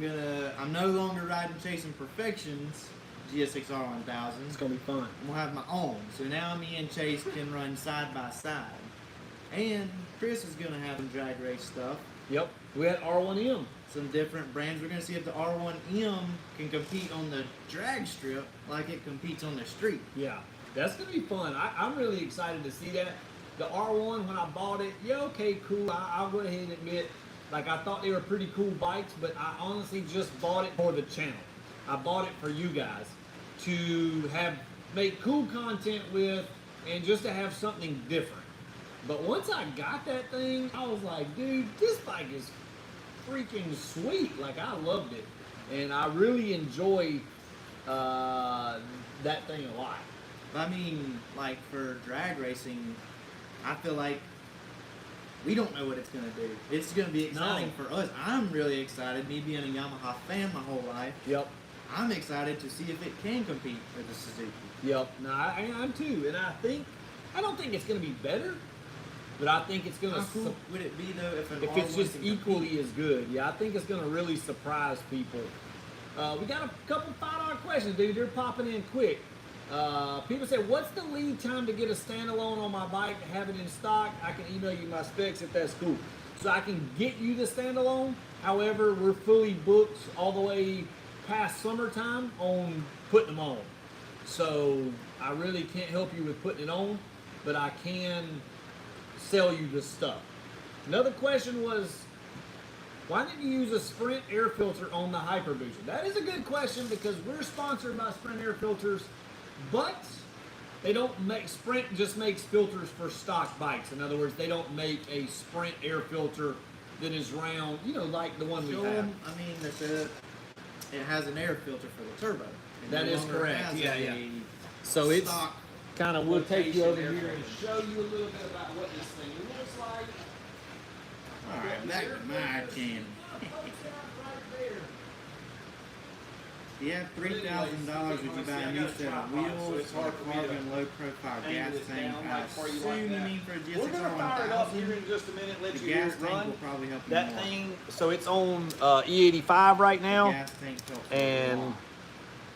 no longer riding Chasing Perfections GSX-R 1000. It's gonna be fun. I'm gonna have my own. So now me and Chase can run side by side. And Chris is gonna have some drag race stuff. Yep. We had R1M. Some different brands. We're gonna see if the R1M can compete on the drag strip like it competes on the street. Yeah. That's gonna be fun. I'm really excited to see that. The R1, when I bought it, yeah, okay, cool. I'll go ahead and admit, like, I thought they were pretty cool bikes, but I honestly just bought it for the channel. I bought it for you guys to make cool content with and just to have something different. But once I got that thing, I was like, dude, this bike is freaking sweet. Like, I loved it. And I really enjoy that thing a lot. I mean, like, for drag racing, I feel like we don't know what it's going to do. It's going to be exciting for us. I'm really excited, me being a Yamaha fan my whole life. Yep. I'm excited to see if it can compete with the Suzuki. Yep. No, I am too. And I don't think it's going to be better, but I think it's going to... How cool would it be, though, if it's just equally as good. Yeah, I think it's going to really surprise people. We got a couple $5 questions, dude. They're popping in quick. People say, what's the lead time to get a standalone on my bike to have it in stock? I can email you my specs if that's cool. So I can get you the standalone. However, we're fully booked all the way past summertime on putting them on. So I really can't help you with putting it on, but I can sell you the stuff. Another question was, why didn't you use a Sprint air filter on the hyperboosa? That is a good question because we're sponsored by Sprint air filters. But they don't make, Sprint just makes filters for stock bikes. In other words, they don't make a Sprint air filter that is round, you know, like the one we have. I mean, it has an air filter for the turbo. That is correct. Yeah, yeah. So it's kind of, we'll take you over here and show you a little bit about what this thing looks like. All right, back to my can. If you have $3,000, would you buy a new set of wheels, or a carbon low-profile gas tank? I assume you mean for a We're going to fire it up here 1000. in just a minute, let The you hear gas it tank run. will probably help you That more. thing, so it's on E85 right now, Gas tank helps you and more.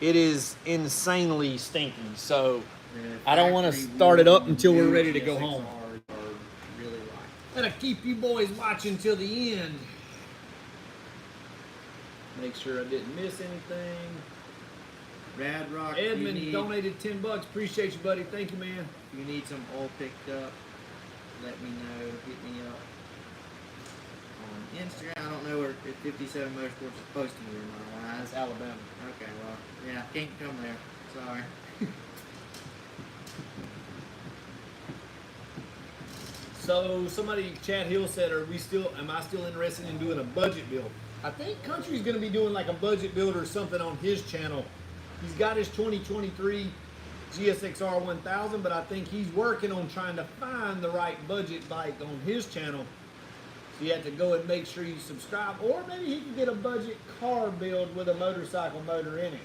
it is insanely stinky. So The I don't want to factory start it up wheels until we're and ready to go GSXRs home. are really light. Gotta keep you boys watching till the end. Make sure I didn't miss anything. Rad Rock, Edmund donated $10. Appreciate you, buddy. Thank you, man. If you need some oil picked up, let me know. Hit me up on Instagram. I don't know where 57 Motorsports is supposed to be in my eyes. That's Alabama. Okay, well, yeah, can't come there. Sorry. So somebody, Chad Hill said, am I still interested in doing a budget build? I think Country's gonna be doing like a budget build or something on his channel. He's got his 2023 GSX-R 1000, but I think he's working on trying to find the right budget bike on his channel. So you have to go and make sure you subscribe, or maybe he could get a budget car build with a motorcycle motor in it.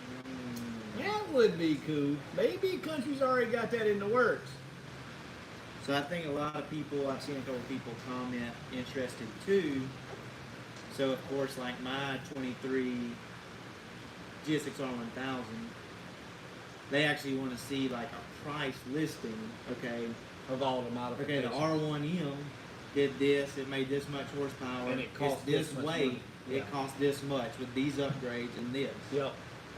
That would be cool. Maybe Country's already got that in the works. So I think a lot of people, I've seen a couple people comment interested too. So of course, like my 23 GSX-R 1000, they actually want to see like a price listing, okay? Of all the modifications. Okay, the R1M did this, it made this much horsepower, And it cost this this much weight, money. Yeah. it cost this much with these upgrades and this. Yep.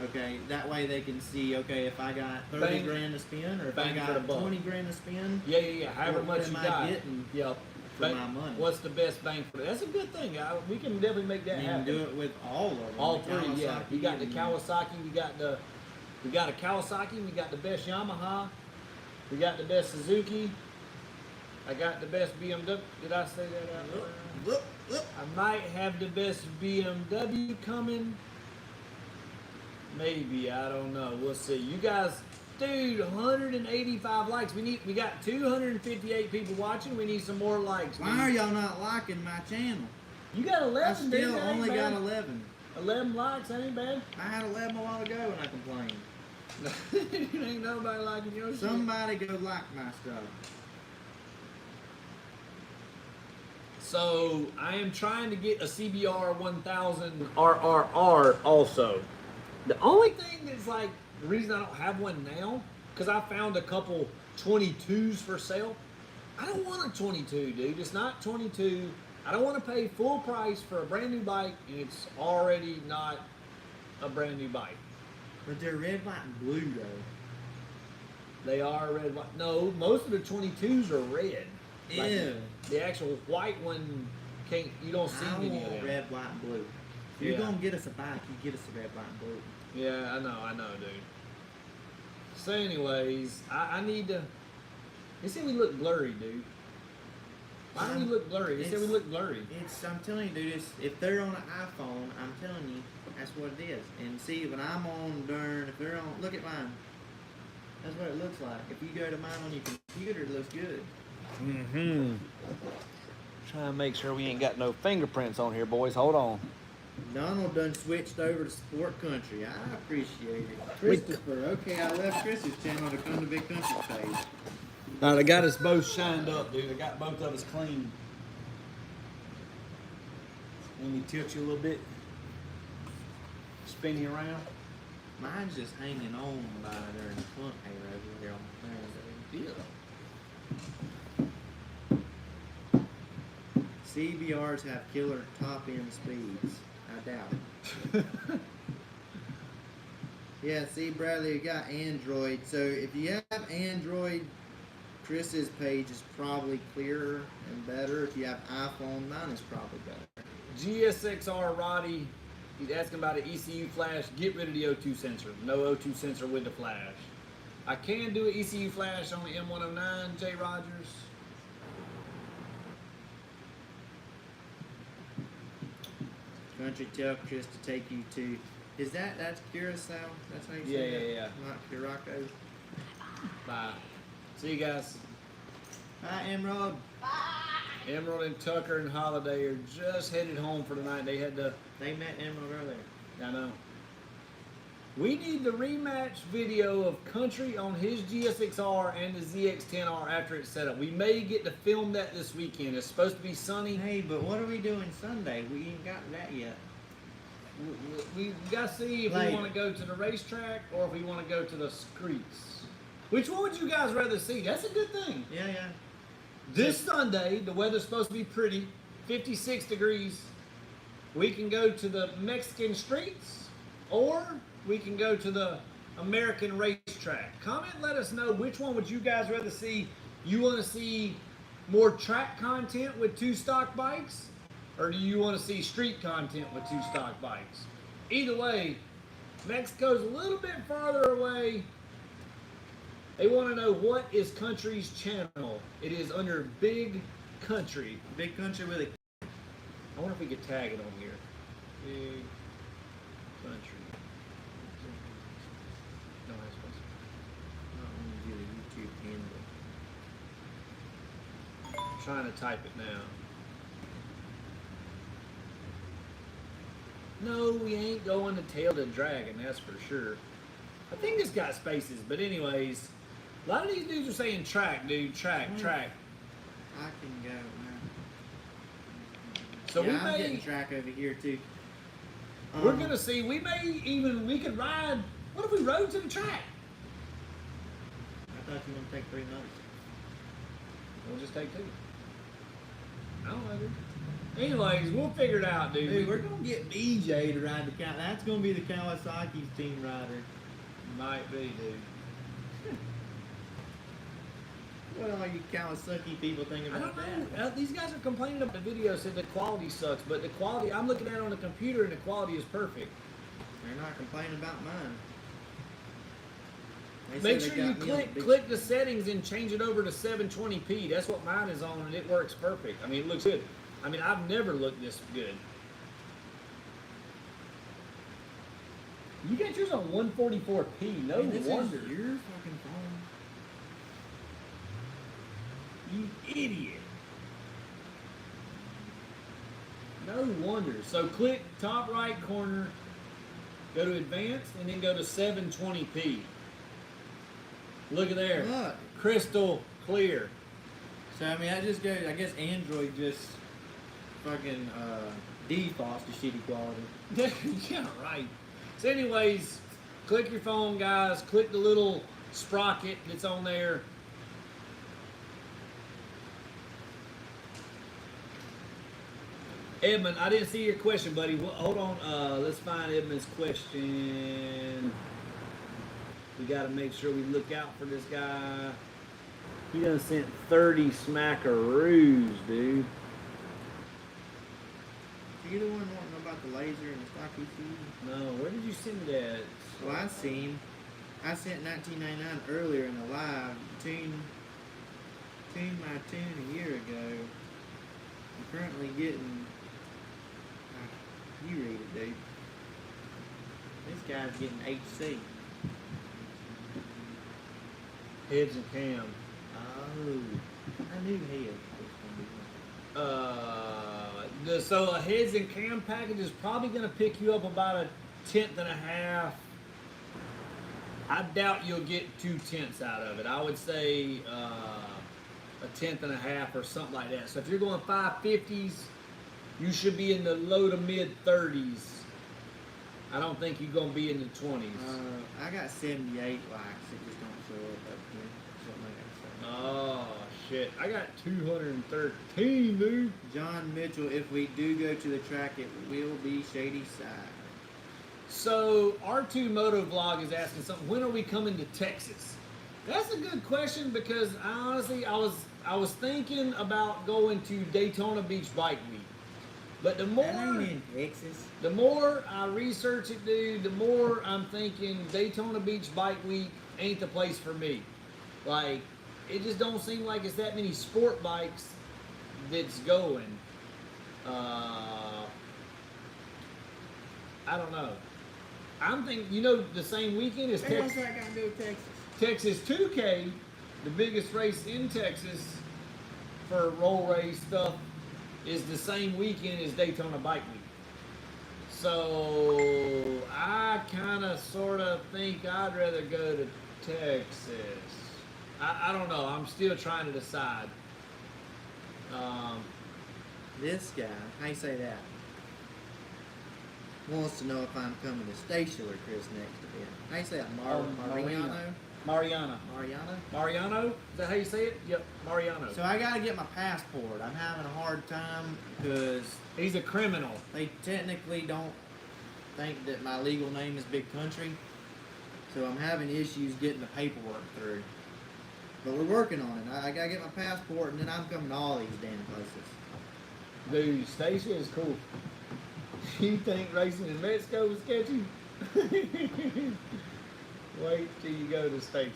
Okay, that way they can see, okay, if I got 30 Bang. grand to spend, or if I Bang for the got buck. 20 grand to spend, Yeah. However What much you am I got. getting Yep. for my money? What's the best bang for it? That's a good thing. We can definitely make that you happen. can do it with all of them. All the three, yeah. Kawasaki We got the and- Kawasaki, we got a Kawasaki, we got the best Yamaha, we got the best Suzuki, I got the best BMW. Did I say that out loud? I might have the best BMW coming. Maybe, I don't know. We'll see. You guys, dude, 185 likes. We got 258 people watching. We need some more likes. Why are y'all not liking my channel? You got 11. I still only got 11. 11 likes. That ain't bad. I had 11 a while ago and I complained. Ain't nobody liking your shit. Somebody go like my stuff. So I am trying to get a CBR 1000 RRR also. The only thing that's like the reason I don't have one now, because I found a couple 22s for sale. I don't want a 22, dude. It's not 22. I don't want to pay full price for a brand new bike, and it's already not a brand new bike. But they're red, white, and blue though. They are red, white. No, most of the 22s are red. Like Ew. the actual white one can't. You don't see I many of want them. red, white, and blue. If you're Yeah. gonna get us a bike, you get us a red, white, and blue. Yeah, I know, dude. So, anyways, I need to. They say we look blurry, dude. Why do we look blurry? They say we look blurry. I'm telling you, dude. If they're on an iPhone, I'm telling you, that's what it is. And see, when I'm on if they're on, look at mine. That's what it looks like. If you go to mine on your computer, it looks good. Mm-hmm. Trying to make sure we ain't got no fingerprints on here, boys. Hold on. Donald done switched over to Sport Country. I appreciate it. Christopher, okay, I left Chris's channel to come to Big Country's page. All right, I got us both shined up, dude. I got both of us clean. Let me tilt you a little bit. Spin you around. Mine's just hanging on by there in the front hair over here on the thing. CBRs have killer top end speeds. I doubt it. Yeah, see, Bradley, you got Android. So if you have Android, Chris's page is probably clearer and better. If you have iPhone, mine is probably better. GSXR Roddy, he's asking about an ECU flash. Get rid of the O2 sensor. No O2 sensor with the flash. I can do an ECU flash on the M109, J. Rogers. Country, tell Chris to take you to. That's Curacao? That's how you say that? Yeah. Not Curaçao. Bye. See you guys. Hi, Emerald. Emerald and Tucker and Holiday are just headed home for the night. They had to. They met Emerald earlier. I know. We need the rematch video of Country on his GSXR and the ZX10R after it's set up. We may get to film that this weekend. It's supposed to be sunny. Hey, but what are we doing Sunday? We ain't got that yet. We got to see if we want to go to the racetrack or if we want to go to the streets. Which one would you guys rather see? That's a good thing. Yeah. This Sunday, the weather's supposed to be pretty, 56 degrees. We can go to the Mexican streets or we can go to the American racetrack. Comment, let us know which one would you guys rather see. You want to see more track content with 2 stock bikes? Or do you want to see street content with 2 stock bikes? Either way, Mexico's a little bit farther away. They want to know what is Country's channel. It is under Big Country. Big Country with a. I wonder if we could tag it on here. Big Country. No, that's supposed Not when you get a YouTube handle. I'm trying to type it now. No, we ain't going to Tail the Dragon, that's for sure. I think it's got spaces, but anyways, a lot of these dudes are saying track, dude. Track. I can go now. So yeah, we I'm may. getting track over here too. We're gonna see. We could ride. What if we rode to the track? I thought you were gonna take 3 notes. We'll just take 2. I don't know, dude. Anyways, we'll figure it out, dude. Dude, we're gonna get BJ to ride the Kawasaki. That's gonna be the Kawasaki's team rider. Might be, dude. What all you Kawasaki people think I about don't that? know. These guys are complaining about the video, said the quality sucks, but the quality, I'm looking at it on the computer and the quality is perfect. They're not complaining about mine. They Make said sure they you got me on the big click the settings and change it over to 720p. That's what mine is on, and it works perfect. I mean, it looks good. I mean, I've never looked this good. You got yours on 144p. No Man, this wonder. is your fucking phone. You idiot. No wonder. So click top right corner, go to advanced, and then go to 720p. Look at there. Look. Crystal clear. So I mean, I guess Android just fucking defaults to shitty quality. Yeah, right. So anyways, click your phone, guys. Click the little sprocket that's on there. Edmund, I didn't see your question, buddy. Hold on. Let's find Edmund's question. We got to make sure we look out for this guy. He done sent 30 smackaroos, dude. You the one wanting to know about the laser and the stock ECU? No, where did you send that? Well, I seen. I sent 1999 earlier in the live. Tuned my tune a year ago. I'm currently getting. You read it, dude. This guy's getting HC. Heads and cam. Oh, I knew he was going to be one. So a heads and cam package is probably going to pick you up about a tenth and a half. I doubt you'll get 2/10 out of it. I would say a tenth and a half or something like that. So if you're going 550s, you should be in the low to mid 30s. I don't think you're going to be in the 20s. I got 78 likes. It just don't show up here. Something like that. Oh, shit. I got 213, dude. John Mitchell, if we do go to the track, it will be Shady Side. So, R2 Moto Vlog is asking something. When are we coming to Texas? That's a good question because honestly, I was thinking about going to Daytona Beach Bike Week. But the more, That ain't in Texas. the more I research it, dude, the more I'm thinking Daytona Beach Bike Week ain't the place for me. Like, it just don't seem like it's that many sport bikes that's going. I don't know. I'm thinking, the same weekend as Hey, what's that got to do with Texas? Texas 2K, the biggest race in Texas for roll race stuff, is the same weekend as Daytona Bike Week. So I kind of sort of think I'd rather go to Texas. I don't know. I'm still trying to decide. This guy, how you say that? Wants to know if I'm coming to Station with Chris next event. How you say that? Mariano. Mariano? Is that how you say it? Yep, Mariano. So I gotta get my passport. I'm having a hard time because He's a criminal. they technically don't think that my legal name is Big Country. So I'm having issues getting the paperwork through. But we're working on it. I gotta get my passport and then I'm coming to all these damn places. Dude, Stacia is cool. You think racing in Mexico was sketchy? Wait till you go to Stacia.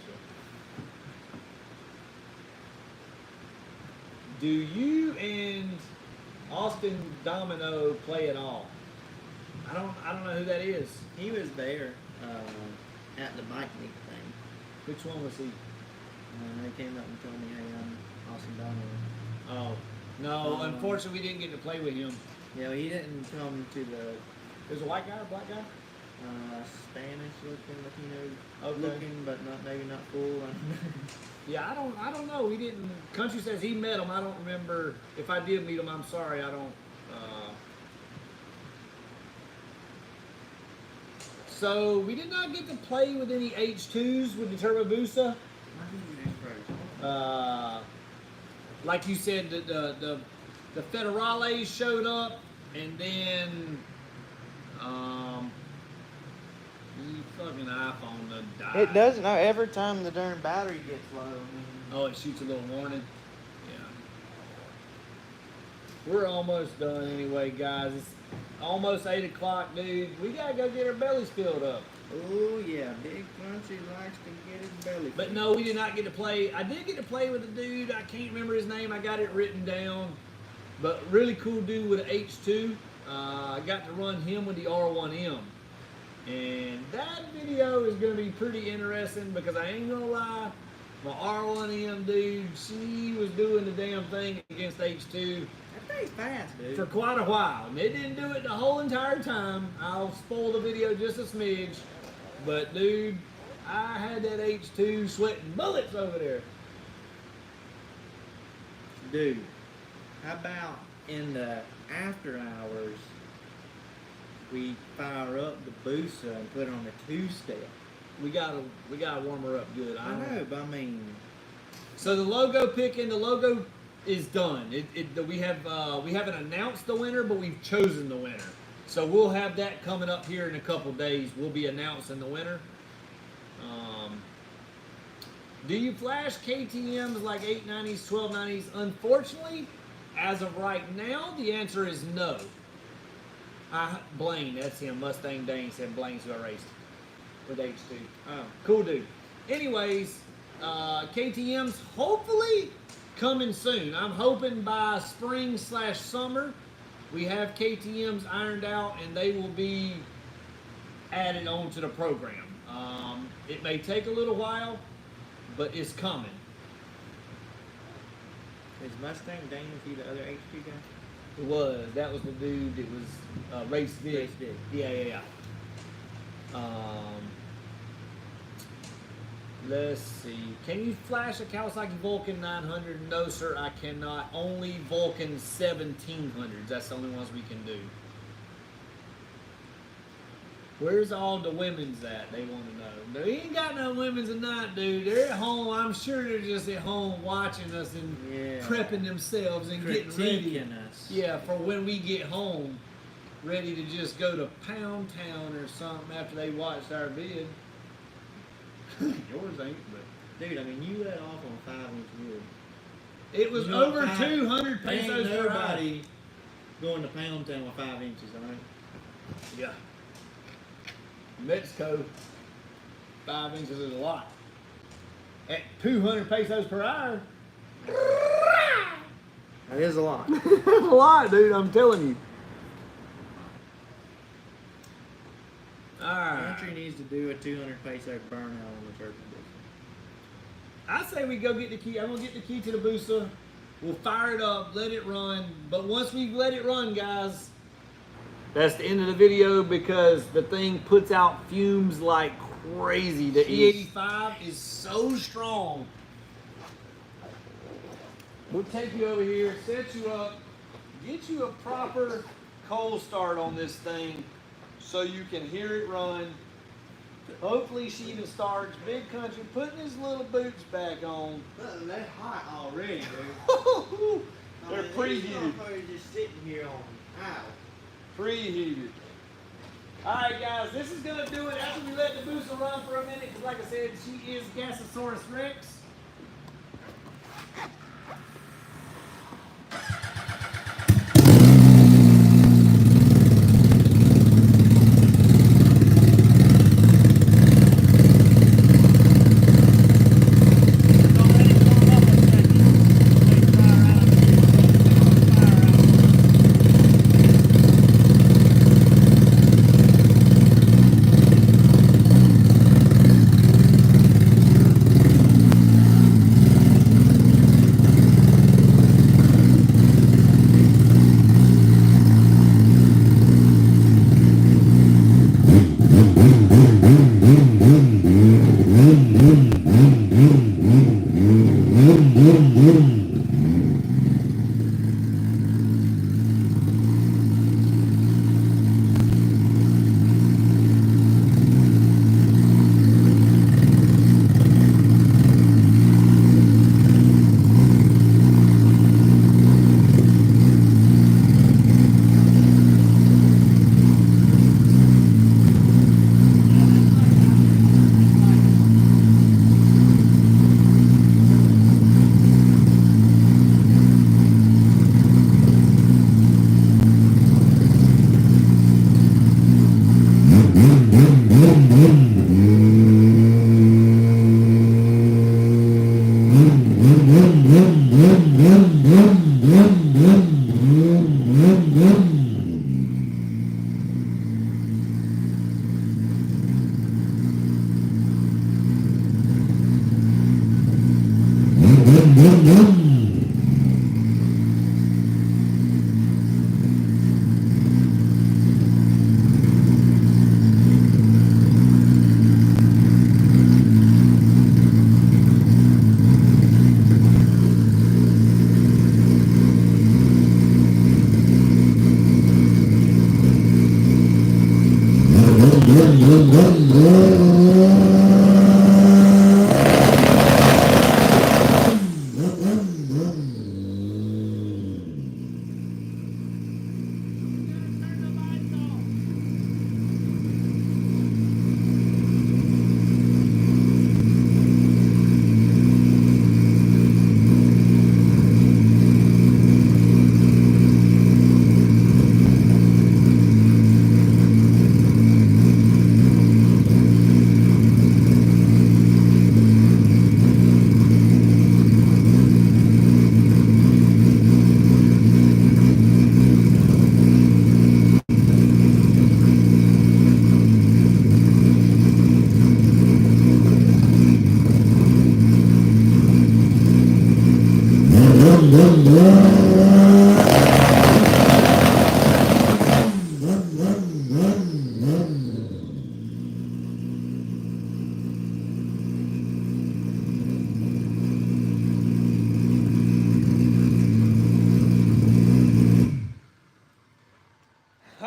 Do you and Austin Domino play at all? I don't know who that is. He was there at the bike meet thing. Which one was he? They came up and told me, hey, I'm Austin Domino. Oh, no, unfortunately we didn't get to play with him. Yeah, he didn't come to the There's a white guy, a black guy? Spanish looking, Latino Okay. looking, but maybe not full. Yeah, I don't know. We didn't. Country says he met him. I don't remember. If I did meet him, I'm sorry. I don't. So we did not get to play with any H2s with the hyperboosa. Like you said, the Federales showed up, and then the fucking iPhone died. It doesn't. No, every time the darn battery gets low. Oh, it shoots a little warning. Yeah. We're almost done anyway, guys. Almost 8 o'clock, dude. We gotta go get our bellies filled up. Oh yeah, Big Crunchy likes to get his belly. But no, we did not get to play. I did get to play with a dude. I can't remember his name. I got it written down. But really cool dude with an H2. I got to run him with the R1M. And that video is going to be pretty interesting because I ain't going to lie. My R1M dude, she was doing the damn thing against H2. That thing's fast, dude. For quite a while. And they didn't do it the whole entire time. I'll spoil the video just a smidge. But dude, I had that H2 sweating bullets over there. Dude, how about in the after hours, we fire up the Boosa and put on a 2-step? We gotta warm her up good. I know, but I mean, so the logo picking, the logo is done. We haven't announced the winner, but we've chosen the winner. So we'll have that coming up here in a couple days. We'll be announcing the winner. Do you flash KTMs like 890s, 1290s? Unfortunately, as of right now, the answer is no. Blaine, that's him. Mustang Dane said Blaine's who I raced with H2. oh, Cool dude. Anyways, KTMs hopefully coming soon. I'm hoping by spring/summer we have KTMs ironed out and they will be added onto the program. It may take a little while, but it's coming. is Mustang Dane with you the other H2 guy? It was. That was the dude that was Race Vic. Race Vic. Yeah. Let's see. Can you flash a Kawasaki Vulcan 900? No, sir, I cannot. Only Vulcan 1700s. That's the only ones we can do. Where's all the women's at? They want to know. They ain't got no women's tonight, dude. They're at home. I'm sure they're just at home watching us and prepping themselves and getting ready. Us. Yeah, for when we get home, ready to just go to Pound Town or something after they watched our vid. Yours ain't, but Dude, I mean, you let off on a 5-inch wood. it was over 200 Ain't pesos per hour. nobody going to Pound Town with 5 inches, all right? Yeah. Mexico, 5 inches is a lot. At 200 pesos per hour, That is a lot. that's a lot, dude. I'm telling you. Alright. Country needs to do a 200 peso burnout on the turkey business. I say we go get the key. I'm gonna get the key to the Busa. We'll fire it up, let it run. But once we let it run, guys, that's the end of the video because the thing puts out fumes like crazy. The E85 is so strong. We'll take you over here, set you up, get you a proper cold start on this thing so you can hear it run. Hopefully she even starts. Big Country putting his little boots back on. They're hot already, dude. They're preheated. Just sitting here on idle. Preheated. Alright guys, this is going to do it after we let the Busa run for a minute because like I said, she is Gasosaurus Rex.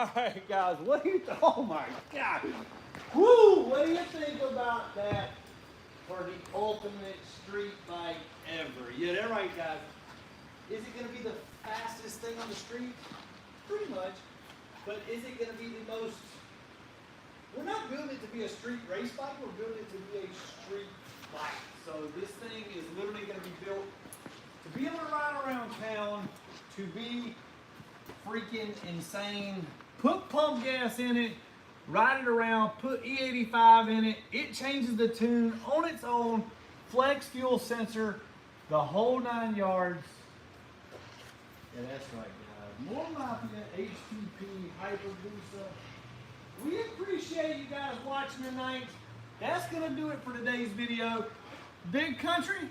Alright guys, what do you oh my god. Woo! What do you think about that for the ultimate street bike ever? Yeah, they're right guys. Is it gonna be the fastest thing on the street? Pretty much. But is it gonna be the most we're not building it to be a street race bike, we're building it to be a street bike. So this thing is literally gonna be built to be able to ride around town, to be freaking insane. Put pump gas in it, ride it around, put E85 in it. It changes the tune on its own, flex fuel sensor, the whole 9 yards. Yeah, that's right, guys. More Mafia, HTP, hyperboosa. We appreciate you guys watching tonight. That's gonna do it for today's video. Big Country.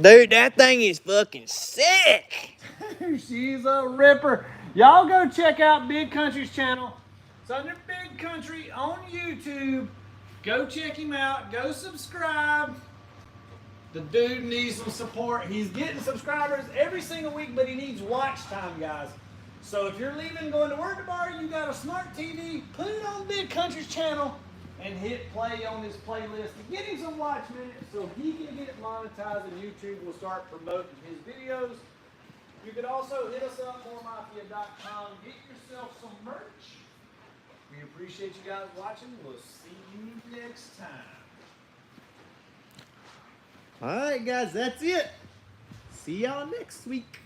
Dude, that thing is fucking sick. She's a ripper. Y'all go check out Big Country's channel. It's under Big Country on YouTube. Go check him out. Go subscribe. The dude needs some support. He's getting subscribers every single week, but he needs watch time, guys. So if you're leaving, going to work tomorrow, you got a smart TV, put it on Big Country's channel and hit play on his playlist to get him some watch minutes so he can get it monetized and YouTube will start promoting his videos. You could also hit us up, moremafia.com. Get yourself some merch. We appreciate you guys watching. We'll see you next time. All right, guys, that's it. See y'all next week.